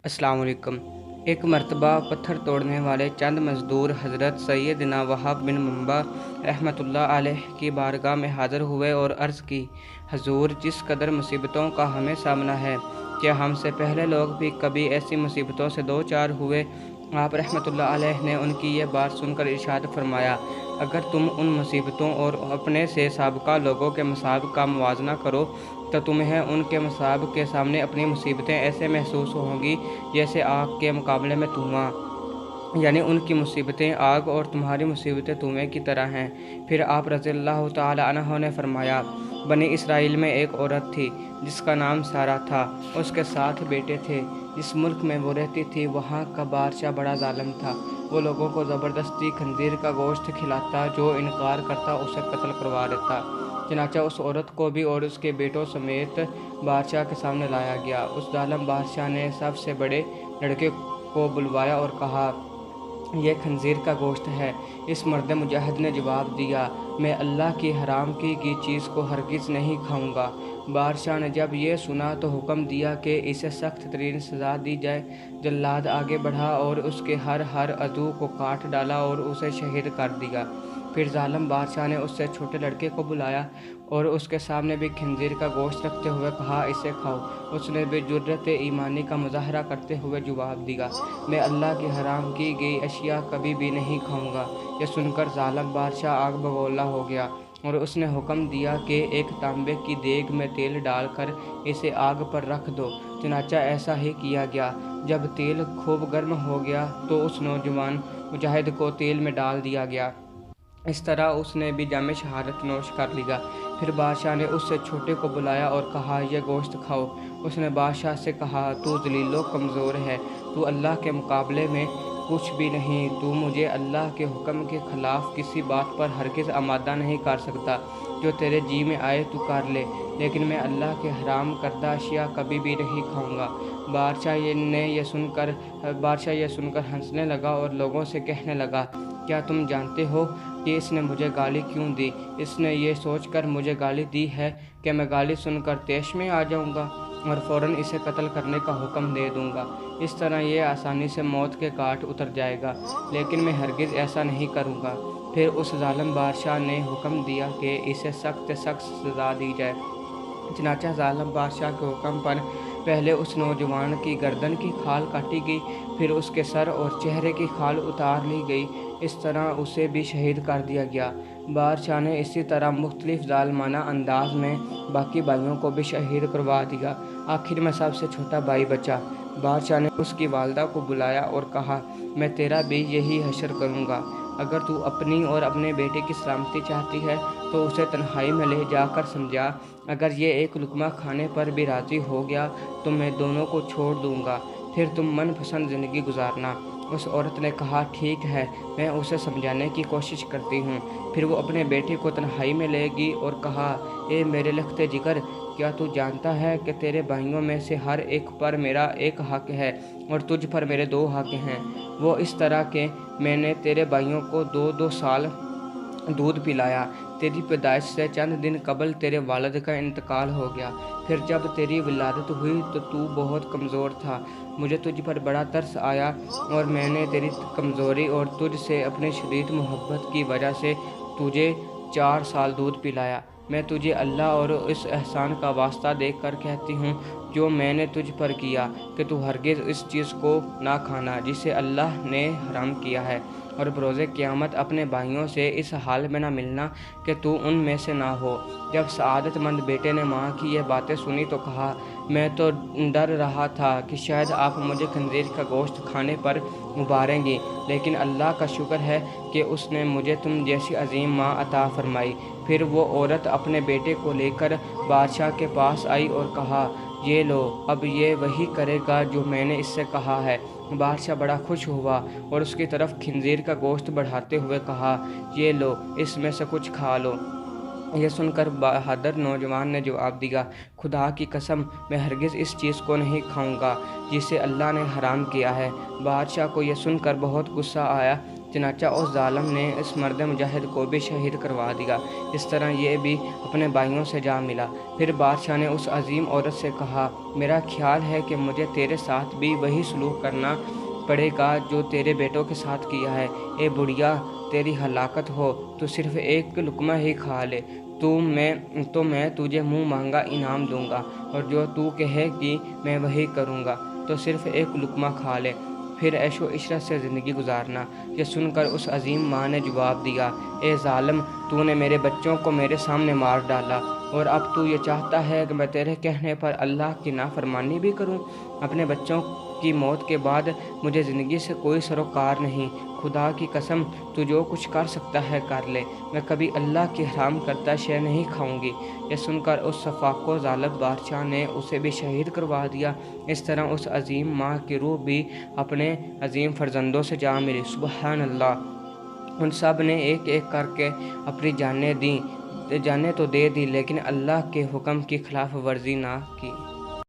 अस्सलाम वालेकुम। एक मर्तबा पत्थर तोड़ने वाले चंद मज़दूर हज़रत सैयदना वहाब बिन मुंबा रहमतुल्लाह अलैह की बारगाह में हाज़िर हुए और अर्ज़ की, हजूर, जिस कदर मुसीबतों का हमें सामना है, क्या हमसे पहले लोग भी कभी ऐसी मुसीबतों से दो चार हुए? आप रहमतुल्लाह अलैह ने उनकी ये बात सुनकर इरशाद फरमाया, अगर तुम उन मुसीबतों और अपने से साबका लोगों के मसाब का मुवाजना करो तो तुम्हें उनके मसाब के सामने अपनी मुसीबतें ऐसे महसूस होंगी जैसे आग के मुकाबले में धुआं, यानी उनकी मुसीबतें आग और तुम्हारी मुसीबतें धुएं की तरह हैं। फिर आप रज़ियल्लाहु ताला अन्हा ने फरमाया, बनी इसराइल में एक औरत थी जिसका नाम सारा था। उसके 7 बेटे थे। जिस मुल्क में वो रहती थी वहाँ का बादशाह बड़ा जालिम था। वो लोगों को ज़बरदस्ती खंजीर का गोश्त खिलाता, जो इनकार करता उसे कत्ल करवा देता। चनाचा उस औरत को भी और उसके बेटों समेत बादशाह के सामने लाया गया। उस जालिम बादशाह ने सबसे बड़े लड़के को बुलवाया और कहा, यह खंजीर का गोश्त है। इस मर्द मुजाहिद ने जवाब दिया, मैं अल्लाह की हराम की गई चीज़ को हरगिज़ नहीं खाऊंगा। बादशाह ने जब यह सुना तो हुक्म दिया कि इसे सख्त तरीन सज़ा दी जाए। जल्लाद आगे बढ़ा और उसके हर अदू को काट डाला और उसे शहीद कर दिया। फिर जालिम बादशाह ने उससे छोटे लड़के को बुलाया और उसके सामने भी खंजीर का गोश्त रखते हुए कहा, इसे खाओ। उसने भी जुर्रत ईमानी का मुजाहरा करते हुए जवाब दिया, मैं अल्लाह की हराम की गई अशिया कभी भी नहीं खाऊंगा। यह सुनकर जालिम बादशाह आग बगौला हो गया और उसने हुक्म दिया कि एक तांबे की देग में तेल डालकर इसे आग पर रख दो। चनाचा ऐसा ही किया गया। जब तेल खूब गर्म हो गया तो उस नौजवान मुजाहिद को तेल में डाल दिया गया। इस तरह उसने भी जाम शहादत नोश कर लिया। फिर बादशाह ने उससे छोटे को बुलाया और कहा, यह गोश्त खाओ। उसने बादशाह से कहा, तू जलीलो कमज़ोर है, तू अल्लाह के मुकाबले में कुछ भी नहीं, तू मुझे अल्लाह के हुक्म के ख़िलाफ़ किसी बात पर हरगिज़ आमादा नहीं कर सकता। जो तेरे जी में आए तू कर ले, लेकिन मैं अल्लाह के हराम करदा अशिया कभी भी नहीं खाऊंगा। बादशाह ये सुनकर हंसने लगा और लोगों से कहने लगा, क्या तुम जानते हो कि इसने मुझे गाली क्यों दी? इसने ये सोचकर मुझे गाली दी है कि मैं गाली सुनकर तेश में आ जाऊंगा और फ़ौरन इसे कत्ल करने का हुक्म दे दूंगा। इस तरह ये आसानी से मौत के घाट उतर जाएगा, लेकिन मैं हरगिज़ ऐसा नहीं करूंगा। फिर उस जालिम बादशाह ने हुक्म दिया कि इसे सख्त सख्त सज़ा दी जाए। चनाचा जालिम बादशाह के हुक्म पर पहले उस नौजवान की गर्दन की खाल काटी गई, फिर उसके सर और चेहरे की खाल उतार ली गई। इस तरह उसे भी शहीद कर दिया गया। बादशाह ने इसी तरह मुख्तलिफ ज़ालिमाना अंदाज में बाकी भाइयों को भी शहीद करवा दिया। आखिर में सबसे छोटा भाई बचा। बादशाह ने उसकी वालदा को बुलाया और कहा, मैं तेरा भी यही हशर करूँगा। अगर तू अपनी और अपने बेटे की सलामती चाहती है तो उसे तन्हाई में ले जाकर समझा। अगर ये एक लुक़मा खाने पर भी राज़ी हो गया तो मैं दोनों को छोड़ दूँगा, फिर तुम मनपसंद ज़िंदगी गुजारना। उस औरत ने कहा, ठीक है, मैं उसे समझाने की कोशिश करती हूँ। फिर वो अपने बेटे को तन्हाई में ले गई और कहा, ए मेरे लख्ते जिगर, क्या तू जानता है कि तेरे भाइयों में से हर एक पर मेरा एक हक़ है और तुझ पर मेरे 2 हक़ हैं। वो इस तरह के मैंने तेरे भाइयों को 2-2 साल दूध पिलाया। तेरी पैदाइश से चंद दिन कबल तेरे वालिद का इंतकाल हो गया। फिर जब तेरी विलादत हुई तो तू बहुत कमज़ोर था। मुझे तुझ पर बड़ा तरस आया और मैंने तेरी कमज़ोरी और तुझ से अपनी शदीद मोहब्बत की वजह से तुझे 4 साल दूध पिलाया। मैं तुझे अल्लाह और इस एहसान का वास्ता देकर कहती हूँ जो मैंने तुझ पर किया, कि तू हरगिज़ इस चीज़ को ना खाना जिसे अल्लाह ने हराम किया है, और बरोज़े क़यामत अपने भाइयों से इस हाल में ना मिलना कि तू उनमें से ना हो। जब सआदतमंद बेटे ने माँ की यह बातें सुनी तो कहा, मैं तो डर रहा था कि शायद आप मुझे खंजीर का गोश्त खाने पर उबारेंगी, लेकिन अल्लाह का शुक्र है कि उसने मुझे तुम जैसी अजीम माँ अता फरमाई। फिर वो औरत अपने बेटे को लेकर बादशाह के पास आई और कहा, ये लो, अब ये वही करेगा जो मैंने इससे कहा है। बादशाह बड़ा खुश हुआ और उसकी तरफ खंजीर का गोश्त बढ़ाते हुए कहा, ये लो, इसमें से कुछ खा लो। यह सुनकर बहादुर नौजवान ने जवाब दिया, खुदा की कसम, मैं हरगिज़ इस चीज़ को नहीं खाऊंगा जिसे अल्लाह ने हराम किया है। बादशाह को यह सुनकर बहुत गुस्सा आया چنانچہ اس ظالم نے اس مرد مجاہد کو بھی شہید کروا دیا۔ اس طرح یہ بھی اپنے بھائیوں سے جا ملا۔ پھر بادشاہ نے اس عظیم عورت سے کہا، میرا خیال ہے کہ مجھے تیرے ساتھ بھی وہی سلوک کرنا پڑے گا جو تیرے بیٹوں کے ساتھ کیا ہے۔ اے بڑھیا، تیری ہلاکت ہو، تو صرف ایک لقمہ ہی کھا لے، تو میں تجھے منہ مانگا انعام دوں گا، اور جو تو کہے گی میں وہی کروں گا، تو صرف ایک لقمہ کھا لے، پھر عیش و عشرت سے زندگی گزارنا۔ یہ سن کر اس عظیم ماں نے جواب دیا، اے ظالم، تو نے میرے بچوں کو میرے سامنے مار ڈالا، اور اب تو یہ چاہتا ہے کہ میں تیرے کہنے پر اللہ کی نافرمانی بھی کروں؟ اپنے بچوں کی موت کے بعد مجھے زندگی سے کوئی سروکار نہیں۔ خدا کی قسم، تو جو کچھ کر سکتا ہے کر لے، میں کبھی اللہ کی حرام کردہ شے نہیں کھاؤں گی۔ یہ سن کر اس شفاق و ظالم بادشاہ نے اسے بھی شہید کروا دیا۔ اس طرح اس عظیم ماں کی روح بھی اپنے عظیم فرزندوں سے جا ملی۔ سبحان اللہ! ان سب نے ایک ایک کر کے اپنی جانیں تو دے دی، لیکن اللہ کے حکم کی خلاف ورزی نہ کی۔